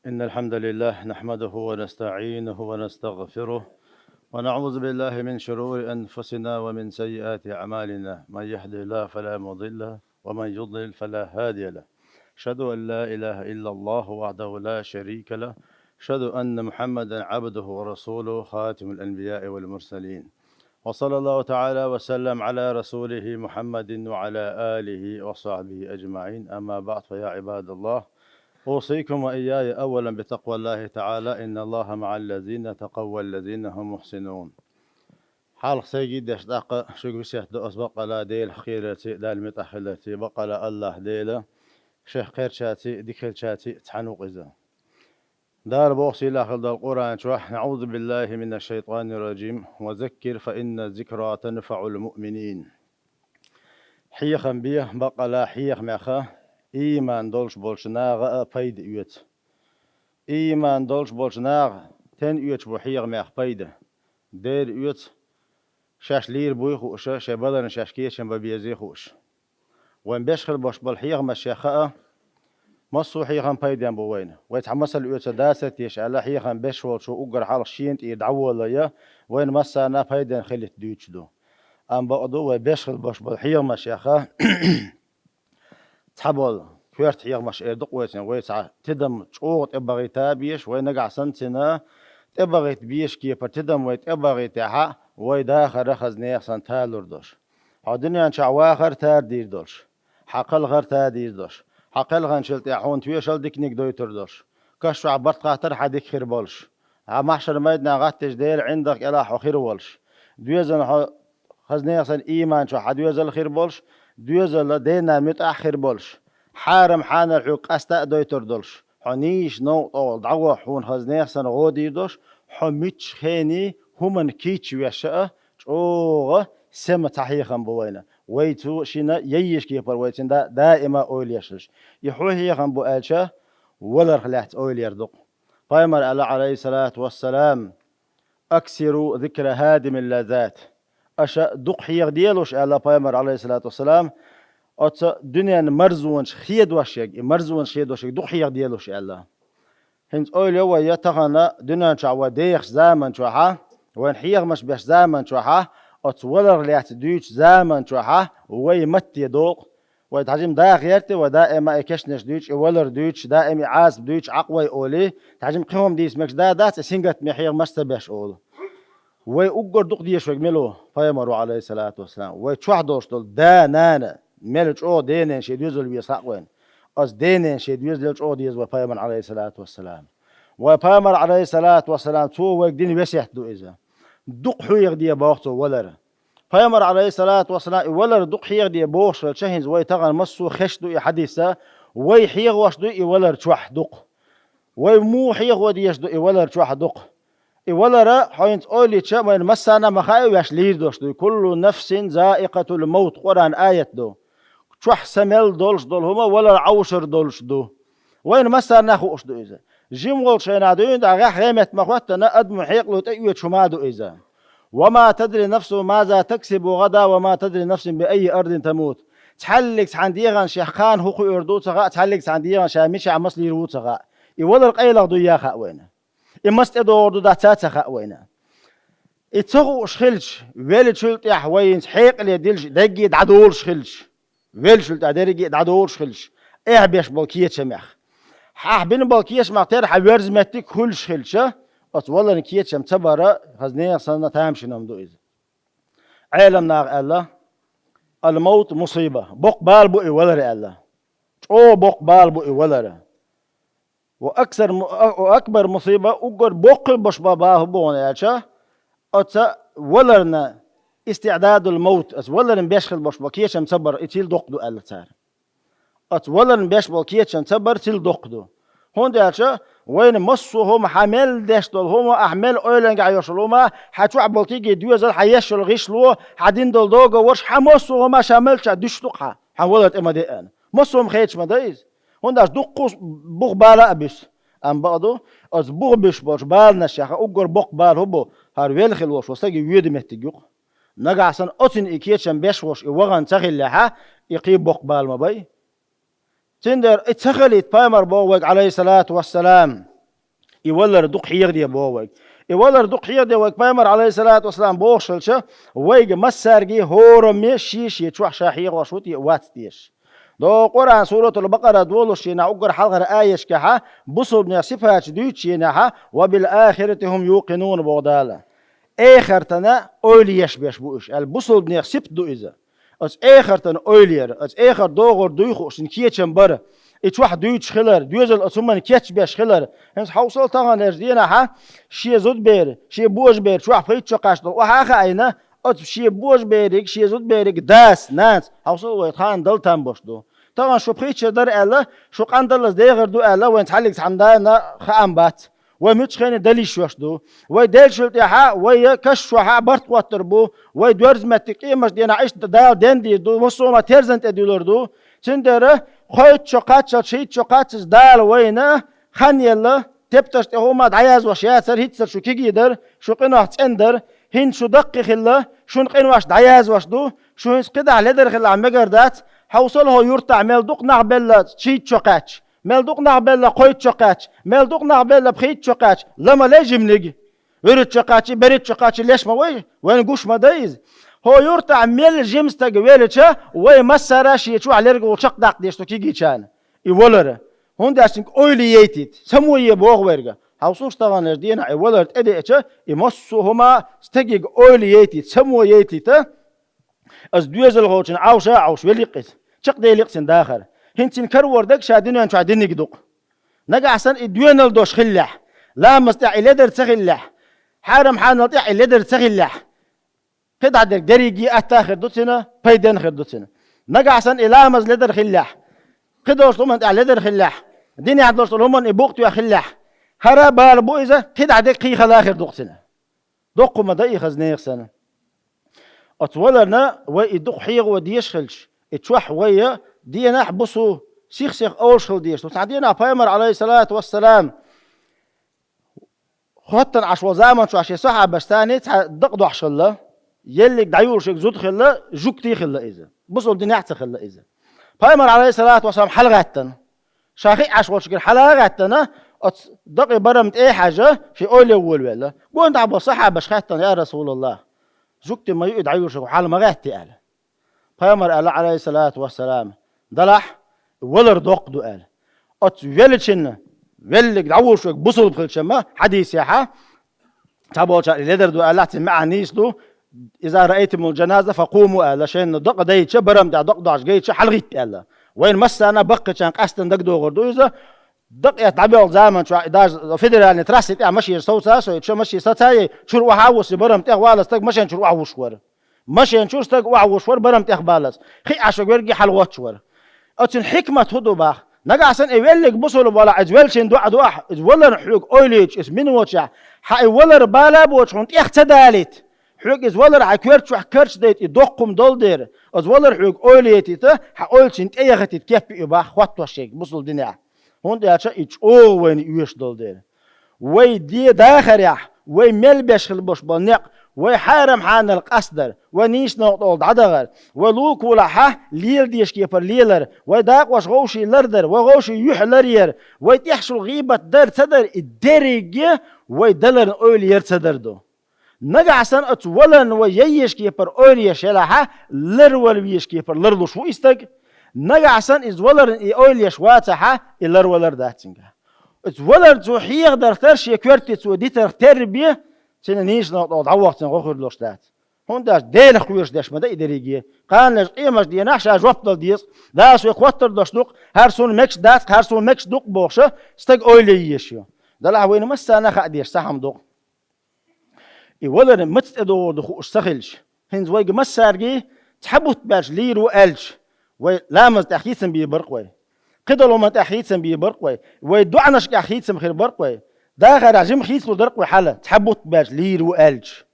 إن الحمد لله نحمده ونستعينه ونستغفره ونعوذ بالله من شرور أنفسنا ومن سيئات أعمالنا. من يهد الله فلا مضل له ومن يضلل فلا هادي له. أشهد أن لا إله إلا الله وحده لا شريك له. أشهد أن محمدا عبده ورسوله خاتم الأنبياء والمرسلين. وصلى الله تعالى وسلم على رسوله محمد وعلى آله وصحبه أجمعين. أما بعد، فيا عباد الله، أوصيكم وإياي أولا بتقوى الله تعالى. إن الله مع الذين تقوا والذين هم محسنون. حال سيجد يشتاق شو شيخ دؤس بقلا ديل خيرتي دال متأخلتي بقلا الله ديلا شيخ خير شاتي ديكل شاتي تحنوق إذا دار بوصي الله خلد القرآن شرح. نعوذ بالله من الشيطان الرجيم. وذكر فإن الذكرى تنفع المؤمنين. حيخا بيه بقلا حيخ مخا إيمان دولش بولش ناغ فايد يوت. إيمان دولش بولش ناغ تن يوت بحيغ مخ فايد دير يوت شاش لير بوي خوش شبلن شاش كيشن ببيزي خوش وين بيشخل بوش بالحيغ مشيخاء مصو حيغان فايدين بوين ويتحمس اليوت داست يش على حيغان بيشول شو أقر حال شينت يدعو ليا وين مسانا فايدين خلت دوتش دو أم بقدو وبيشخل بوش بالحيغ مشيخاء تحبول كويرت حيغ مش إردق ويتن ويتع تدم شوغت إبغيتا بيش وينقع سنتنا تبغيت بيش كيف تدم ويتبغيت حق ويداخل رخز نيخسن تالور دوش هادنيا ان شعواخر تار دير دوش حقل غير تار دير دوش حقل غن شلت يحون تويشل ديكنيك دويتر دوش كشو عبرت قاتر حديك خير بولش محشر ميدنا غاتش دير عندك إلاح وخير بولش دويزن خزنيخسن إيمان شو حدويزل خير بولش دويزل دينا متأخر بولش حارم حان الحق أستا دويتر دولش حنيش نو طول دعوة حون خزنيخسن غودي دوش حميتش خيني همن كيتش ويشاء اوغ سم تحيخن بوينا ويتو شينا ييش كيبر ويتن دائما اول يشش يحوهيخن بو الشا ولا خلات اول يردق قائمر عليه الصلاه والسلام اكثروا ذكر هادم اللذات اشا دق حيغ ديالوش على قائمر عليه الصلاه والسلام ات دنيا مرزونش خيد وشيق مرزونش خيد وشيق دق حيغ ديالوش على هنت اول يو يتغنى دنيا شعوا ديخ زمن شوحا وين حيغ مش بيش زمن شوحا اتولر ليات دوش زمن شوحا وي متي دوق ويتحجم دا غيرتي ودائما يكشنش دوش ولر دوش دائما عازب دوش عقوي اولي تحجم قيوم ديس مكش دات سنجت محيغ مستبش اول وي اقر دوق ديش ويقملو فيمروا عليه الصلاة والسلام وي تشوح دوش دول دا نانا ملج او دينين شيدوزل بيساق وين از دينين شيدوزل او ديز وفيمر عليه الصلاة والسلام وفيمر عليه الصلاة والسلام تو ويقدين بس يحدو إذا دق حيغ دي باوختو ولر فيمر عليه الصلاة والسلام ولر دق حيغ دي بوش شهنز ويتغن مسو خشدو حديثة وي حيغ واشدو ولر تشوح دق وي مو حيغ ودي يشدو ولر تشوح دق ولر حينت أولي تشا مسانا مخايو ياش لير دوشدو كل نفس ذائقة الموت قرآن آية دو تشوح سمل دولش دول هما ولر عوشر دولش دو وين مسانا خوش دو إذا جيمغول شينادوين دا غيح غيمت مخوتنا أدم حيقلو تأيوة شمادو إذا وما تدري نفس ماذا تكسب غدا وما تدري نفس بأي أرض تموت تحلق عنديغان شيخان هوكو يردو تغا تحلق عنديغان شاميشا مصلي يرو تغا يولر قيلغ دو يا خاوينا إمست إدور دا تاتا خاوينا إتغو شخلش ويل شلت يحوين حيق لي ديلش دقي دعدول شخلش ويل شلت دقي دعدول شخلش إيه بيش بوكية شميخ بين بالكيش معتر حوارز متك كل شلشة أطول نكيت شم تبرة خزنية صنع تامش نمدو إذا عالم ناق الله الموت مصيبة بق بال بقي ولر الله أو بق بال بقي ولر وأكبر مصيبة أقر بق بش باباه بون ياشا أتا ولرنا استعداد الموت أس ولرن بيشخل بش بكيش شم تبر إتيل دقدو الله تار أتولن بيش بالكيت شن تبر تيل دقدو هون داشا وين مصهم حمل داشتول هم أحمل أولن عيشلوما حتوع بالكيجي دوزل حيشل غيشلو حدين دول دوغا ورش حمصهم شاملش دشتقها حولت إما دي أنا مصهم خيتش ما دايز هون داش دقوس بوغ بالا أبس أم بعضو أز بوغ بيش باش بالنا الشيخ أقر بوغ بال هبو هارويل خلوش وستاجي ويدي مهتجوق نقع سن أتن إكيت شن بيش وش إوغان تغي لها يقيب بوغ بال ما باي تندر اتخلت بايمر بوغ عليه الصلاة والسلام يولر دق حيغ دي بووك يولر دق حيغ دي وك بيمر عليه الصلاة والسلام بوخشلش ويج مسارجي هور مشيش يتشوح شاحيغ وشوت واتستيش دو قرآن سورة البقرة دولشينا أقر حلقة آيش كها بصل من صفات ديوتشينها وبالآخرة هم يوقنون بودالا آخرتنا أوليش بيش بوش البصل من سبت دو إذا از آخرتنا أولير از آخر دوغر دويخوش نكيتشن بره اتش دويتش خلر دوزل أسمان كيتش بيش خلر هنس حوصل تغن ارزينا شي زود بير شي بوش بير شوح فيتش قاشد وحاخا أينا أت شي بوش بيرك شي زود بيرك داس ناس حوصل ويتخان دلتان بوشدو طبعا شو بخيتش در ألا شو قندلز ديغر دو ألا وين تحلق حمدانا خامبات ومتشخين دليش وشدو ويدل شلتها ويكشوها برت وتربو ويدورز متقي مش دينا عيش دال دندي دو وصوما ترزنت ادولر دو تندره خويت شقات شيت شقات دال وينا خان يلا تبتش هما دعياز وشياتر هيتسر شو كيجيدر شو قناح تندر هين شو دقي خلا شو نقين واش دعياز واشدو شو هنس قدع لدر خلا عم مقردات حوصله يرتع ميل دوق نعبل شيت شقاتش ميل دوق نعبل قويت شقاتش ميل دوق نعبل بخيت شقاتش لما لازم نجي ورد شقاتش بريد شقاتش ليش ما وين قوش ما دايز هو يرتع ميل جيمس تجويلتشا ويمسراش يشوع على رجل وشق دق ديشتو كيجي كان يولره هون داشتك أولييتد سمويه بوغ ورجع حوصوش طبعا دينا يولرت أديتشا يمسو هما استجيج أولييتد سمويتد از دوزل غوتشن عوش وليقس شق دي لقسن داخل هنتين كرور دك شادينو انشو عدين يقدق نقع سن ادوين الدوش خلح لا مستع لدر تخلح حارم حان نطيع لدر تخلح قد عدك دريجي اتاخر دوتسنا بيدن خير دوتسنا نقع سن الامز لدر خلح قد وصلوا من لدر خلح ديني عد وصلوا من ابوقت يا خلح هرا بالبو اذا قد عدك قي خلاخر دوتسنا دق ما داي خزنيخ سنه أطولنا ويدق حيغ وديش خلش اتشوح ويا دينا حبسوا سيخ أول شخل ديش وتعدينا بايمر عليه الصلاة والسلام خطن عشو زامن شو عشي صحة بستاني دق دوح شخلا يلي دعيور شك زود خلا جوك تي خلا إذا بصوا الدنيا خلا إذا بايمر عليه الصلاة والسلام حلقتنا شاخي عشو شكل حلقتنا دق برمت أي حاجة في أول أول ولا قلت عبو صحة بشخاتنا يا رسول الله زوجتي ما يقعد عيوش وحال ما غاتي قال فيمر قال عليه الصلاة والسلام دلح ولر دوق قال أت ولتشنا ولك دعوش بصل بخل شما حديث ياها تابوش ليدر دو قال مع نيسلو إذا رأيتم الجنازة فقوموا قال عشان دق دايتش برم دق داش جيتش حلقيت قال وين مس أنا بقى كان قاستن دق دو غردو إذا دق يتعبي زمان شو داج فيدرال نتراسيت ماشي صوصا سو شو ماشي ساتاي شو وحاوس برم تاع والا استق ماشي شو وحوشور ماشي شو استق وحوشور برم تاع بالس خي عشو ورقي حلوات شور اتن حكمه هدو باخ نقع سن يولك بصل ولا ازولشن دو ادواح ولا حلوك اويليج اس من وجه حي ولا بالا بوش انت اختدالت حلوك از ولا حكرت شو حكرت ديت يدقم دولدير از ولا حلوك اويليتي تا حقولش انت اي غتت كيف يباخ وات وشيك بصل دنيا هون ده أشياء أو وين يوش دولدير وي دي داخل يح وي ملبش خلبش بنق وي حارم حان القصدر ونيش نقطة عدغر ولوك ولا ح ليل ديش كيفر ليلر وداق وش غوشي لردر وغوشي يح لرير ويتحشل غيبة در تدر الدرجة ويدلر أول يرتدر دو نجع سن أتولن وييش كيفر أول يشلها لر والويش كيفر لردو شو يستق نجع سن إز ولر أول يشواتها إلر ولر داتنجا إز ولر جو حيغ در ترش يكورتي تو ديتر تربية سن نيش نقطة عوقت نغخر لوش دات هون داش ديل خويش داش مدا إدريجي قال نج إيمش دي نحشة جوابل ديس داش يقوتر داش دوق هرسون مكش دات هرسون مكش دوق بوخشة استق أول يشيو دلع وين مسا نخ ديش سهم دوق ولر متت ادو دخو استخلش هنز ويج مسارجي تحبوا تباش ليرو ألش ولامز تحييسن بيبرقوي قدلوا ما تحييسن بيبرقوي ويدعنش كحييسن خير برقوي داخل عجم خيس ودرقوي حلا تحبوا تباش ليرو ألش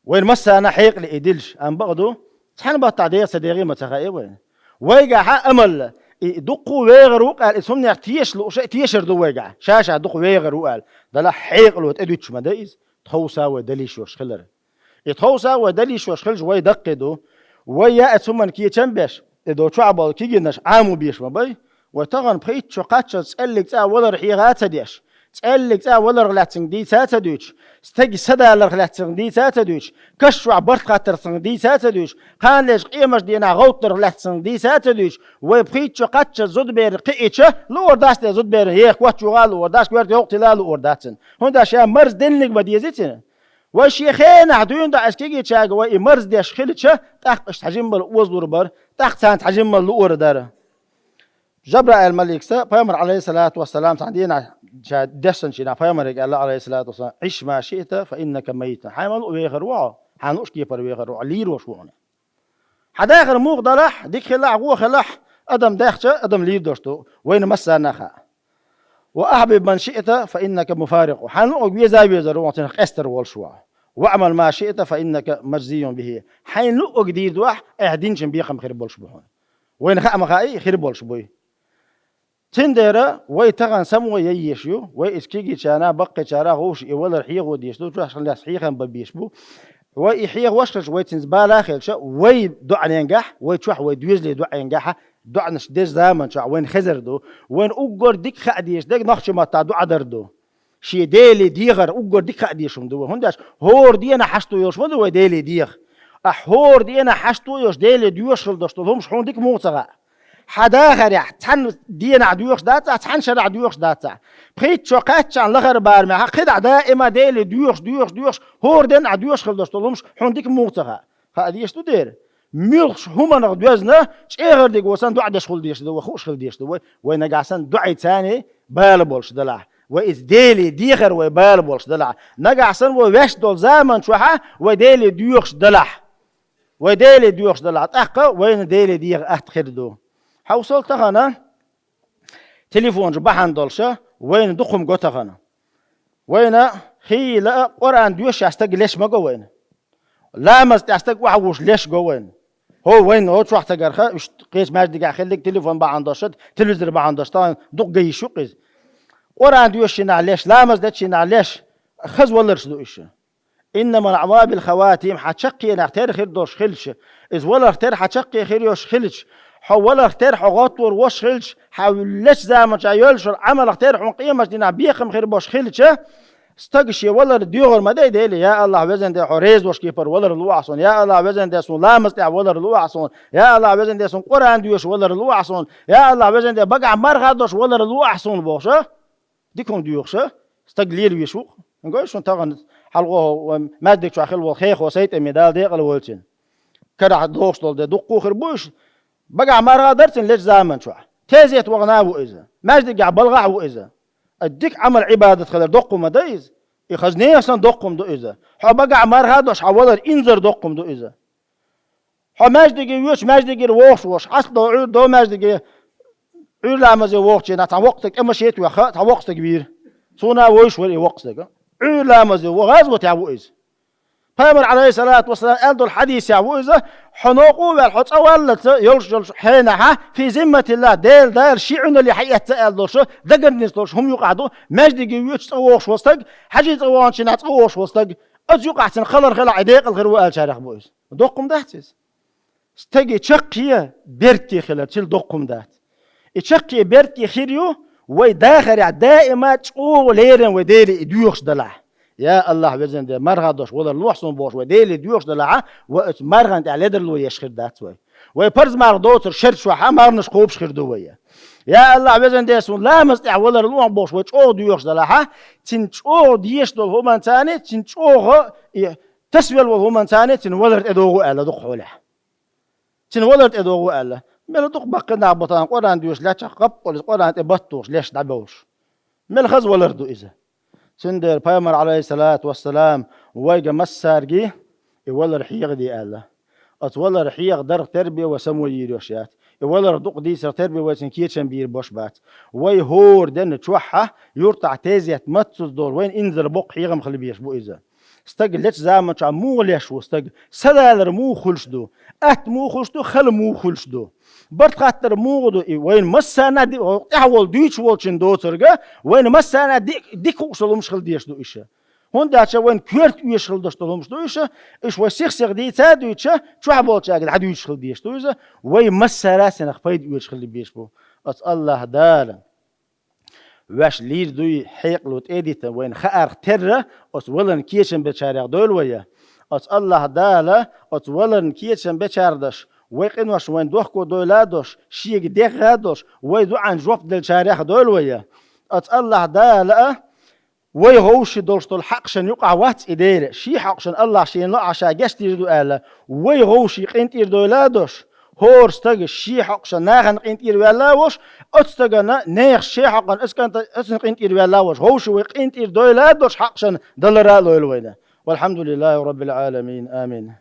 وين مسا انا حيق لإدلش ام بقدو تحن بطعديه صديقي ما تخاي وين ويجا حق امل دقوا ويغرو قال اسمني تيش لو تيشر دو ويجا شاشه دقوا ويغرو قال ده لا حيق لو تدوش مدايز تخوسا ودليش وش خلر يتخوسا ودليش وش خلج وي دقدو ويا ثم كي تشمبش دو شعب كي جنش عامو بيش ما باي وتغن بخيت شقاتش تسالك تا ولا رحيغات ديش تسألك ولا رغلاتين دي ساتدوش استجي سدا رغلاتين دي ساتدوش كشوا برت خاطرتين دي ساتدوش قان ليش قيمش دينا غوت رغلاتين دي ساتدوش وبخيتش قاتش زود بير قيتش لو داست زود بير هيك واتشو غال ورداش كبرت يوقت لا لو ورداتن هوندا شا مرز دنلك بديزتنا وشيخين عدون دا اسكيجي تشاغ وي مرز ديش خلتش تاخش تحجم الوزور بر تاخ سان تحجم الور دار جبرائيل الملك پیامبر عليه الصلاة والسلام تعدينا دسن شنا پیامبر قال عليه الصلاة والسلام عش ما شئت فإنك ميت حامل ويغروا حانوش كيبر ويغروا لير وشونه حدا آخر موغ دلح ديك خلاح هو خلاح أدم داخش أدم لير دوشتو وين مسا نخا وأحبب من شئت فإنك مفارق حانو بيزا بيزرو استر والشوا واعمل ما شئت فإنك مجزي به حين لو جديد واح اهدينش بيقم خير بولش بهون وين خا مخاي خير بولش بوي تندرا وي تغن سمو ييشيو وي اسكيجي شانا بقي شارا غوش ولا رحيق وديشتو تروح خلي صحيحا ببيشبو وي يحيق واشخش وي تنزبالا خلش وي دع ينجح وي تشوح وي دويزلي دع ينجح دع نشدش زمان شع وين خزردو وين اوغور ديك خاديش ديك نخش ما تا دع دردو شي ديلي ديغر اوغور ديك خاديشم دو هنداش هور دي انا حشتو يوش مدو ديلي ديغ احور دي انا حشتو يوش ديلي ديوش خلدشتو شحون ديك موصغا حدا غريح تحن دينا عدويخش داتا تحن شرع عدويخش داتا بخيت شوقات عن لغر بارمي قدع دائما ديلي ديوخش هور دين عدويخش خلدشتو حون ديك موصغا خاديش تو دير ميلخش هما نغدوزنا شيغر ديك وسان دو عدش خل ديش دو خوش خل ديش دو وين قاسن دعي ثاني بالبولش دلع وإز ديلي ديغر وبالبولش دلع نقاسن ويش دول زمن شوحه وديلي ديوخش دلع وديلي ديوخش دلع تحقا وين ديلي ديغ احتخر دو حوصلت غنا تليفون جبحان دولشا وين دقم قوتا غنا وين خيلا قرآن ديوش يستق ليش ما قوين لا مست يستق وحوش ليش قوين هو وين هو شو احتقر قيس ماجد قاع خليك تليفون بعن داشت تلفزيون بعن داشتان دق جاي شو قيس قرآن ديوش نعليش لا مست نعليش خز ولا رشدو إيش إنما الأعمال بالخواتيم حتشقي نختار خير دوش خلش إذ ولا اختار حتشقي خير يوش خلش ولا اختار حقاطور وش خلش حاولش زعما جايلش عمل اختار حون قيمة دينا بيخم خير باش خلش استقشي ولا ديغور ما ديلي يا الله وزن دي حريز وش كيبر ولا الوعصون يا الله وزن دي سون لا مستع ولا الوعصون يا الله وزن دي سون قرآن ديوش ولا الوعصون يا الله وزن دي بقع مرغدوش ولا الوعصون بوشة ديكم ديوخشة استقليل ويشوق نقول شون تغن حلقه ما ديك شو خلو خيخ وسيت ميدال ديق الولتين كرع دوش دول دقو خربوش بقع مرغدرتن ليش زمان شو تيزيت وغناو إذا ماجد قاع بلغع وإذا الديك عمل عبادة خلر دقم دايز يخزني أصلا دقم دو إذا حو بقع مرغدوش حولر إنزر دقم دو إذا حو ماجد يوش ماجد ووش أصلا دو ماجد علا مزي وقت نتا وقتك اما شيت وخا تا وقتك كبير صونا ويش ولي وقتك علا مزي وغاز وتعويز پیامبر عليه الصلاة والسلام قال الحديث يعويز حنوقو والحط اولت يلش حينها في ذمة الله ديل شيعون اللي حيات قال دوش دغر نستوش هم يقعدوا ماجد يوش توش وستك حاجه توانش نات توش وستك از يقعتن خلر عديق الغير وقال شارخ بويز دقم دهتس استجي تشقيه برتي خلر تل دقم دهت اتشقي برتي خيريو ويداخر دائما تقول ليرن وديلي ديوخش دلع يا الله وزن ده مرغدوش ولا لوحسن بوش وديلي ديوخش دلع وات مرغند على لو يشخر دات وي برز مرغدوتر شرط شو حمارنش خوبش خير دويه يا الله وزن ده سون لا مستع ولا لوح بوش وتشو ديوخش دلع تنشو ديش دول هما ثاني تنشو تسويل وهما ثاني تنولر ادوغو الا دخوله تنولر ادوغو الا مل دوق بقنا بطان قران ديوش لا تقب قران تبطوش ليش دبوش مل خز ولردو اذا سندر پیامبر عليه الصلاة والسلام ويجا مسارجي يولر حيق دي الله اتولر حيق در تربيه وسمو يروشات يولر دوق دي سر تربيه وسنكيتشن بير بوش بات وي هور دن توحه يرتع تيزيت متس دور وين انزل بوق حيق مخلي بيش بو اذا استقل ليش زعما تاع مو ليش واستقل سلالر مو خلشدو ات مو خلشدو خل مو خلشدو برت خاطر موغدو وين مسانا دي اول ديش وولشن دوترغا وين مسانا ديك وصلومش خل ديشدو ايشه هوندا تشا وين كورت يشخل دشتلومش دو ايشه ايش وسيخ دي تادو تشا تشوا بولشاغ عدو يشخل ديشدو ايشه وين مسارا سنخ فايد يشخل بيش بو اس الله دار واش لير دوي حيقلوت إيديتا وين خأر ترة أس ولن كيشن بشارع دول ويا أس الله دالة أس ولن كيشن بشاردش ويقين واش وين دوخكو دولادوش شيك ديخ غادوش ويدو عن جوب دل شارع دول ويا أس الله دالة ويغوش دولش الحقشن يقع وات إدير شي حقشن الله شين لا عشا جست يردو آلا ويغوش يقينت يردولادوش هورستغ شي حقشن ناغن قينت يروالاوش أتستغنا نيخ شي حقن اسن قينت يروالاوش هوش ويقينت يردولادوش حقشن دلرالو الوينة والحمد لله رب العالمين آمين.